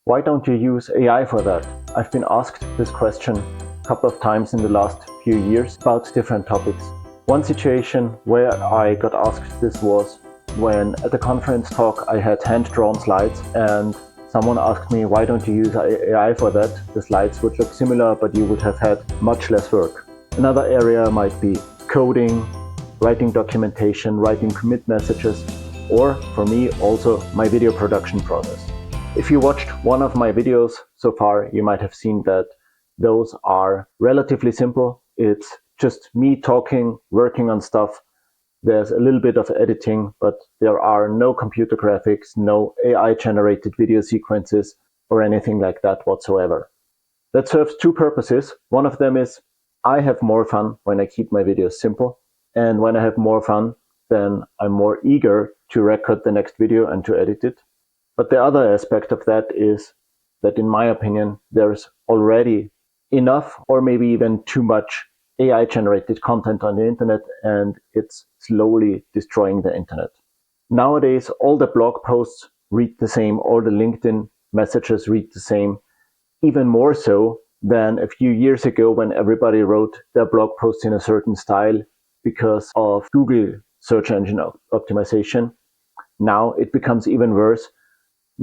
Why don't you use AI for that? I've been asked this question a couple of times in the last few years about different topics. One situation where I got asked this was when at a conference talk I had hand-drawn slides and someone asked me, why don't you use AI for that? The slides would look similar, but you would have had much less work. Another area might be coding, writing documentation, writing commit messages, or for me also my video production process. If you watched one of my videos so far, you might have seen that those are relatively simple. It's just me talking, working on stuff. There's a little bit of editing, but there are no computer graphics, no AI-generated video sequences, or anything like that whatsoever. That serves two purposes. One of them is I have more fun when I keep my videos simple. And when I have more fun, then I'm more eager to record the next video and to edit it. But the other aspect of that is that, in my opinion, there's already enough or maybe even too much AI-generated content on the internet, and it's slowly destroying the internet. Nowadays, all the blog posts read the same, all the LinkedIn messages read the same, even more so than a few years ago when everybody wrote their blog posts in a certain style because of Google search engine optimization. Now it becomes even worse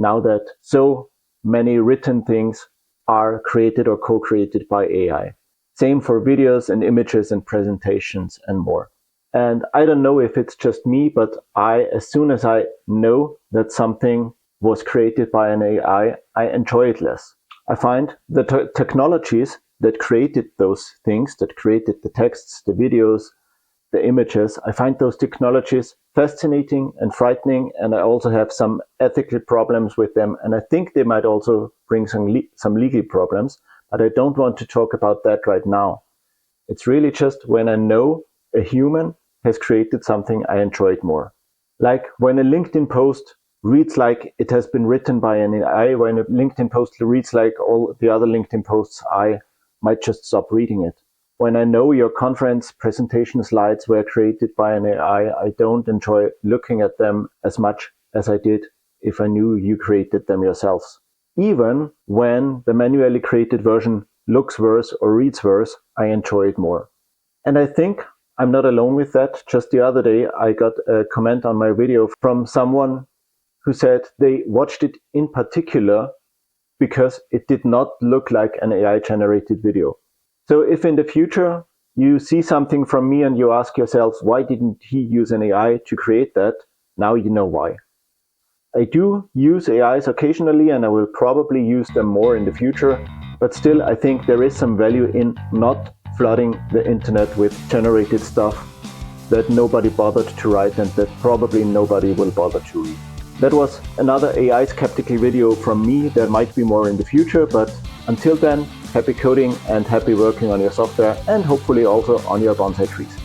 now that so many written things are created or co-created by AI. Same for videos and images and presentations and more. And I don't know if it's just me, but as soon as I know that something was created by an AI, I enjoy it less. I find the technologies that created those things, that created the texts, the videos, the images, I find those technologies fascinating and frightening, and I also have some ethical problems with them, and I think they might also bring some legal problems, but I don't want to talk about that right now. It's really just when I know a human has created something, I enjoy it more. Like when a LinkedIn post reads like it has been written by an AI, when a LinkedIn post reads like all the other LinkedIn posts, I might just stop reading it. When I know your conference presentation slides were created by an AI, I don't enjoy looking at them as much as I did if I knew you created them yourselves. Even when the manually created version looks worse or reads worse, I enjoy it more. And I think I'm not alone with that. Just the other day, I got a comment on my video from someone who said they watched it in particular because it did not look like an AI-generated video. So if in the future you see something from me and you ask yourself, why didn't he use an AI to create that? Now you know why. I do use AIs occasionally and I will probably use them more in the future, but still I think there is some value in not flooding the internet with generated stuff that nobody bothered to write and that probably nobody will bother to read. That was another AI skeptical video from me. There might be more in the future, but until then, happy coding and happy working on your software and hopefully also on your bonsai trees.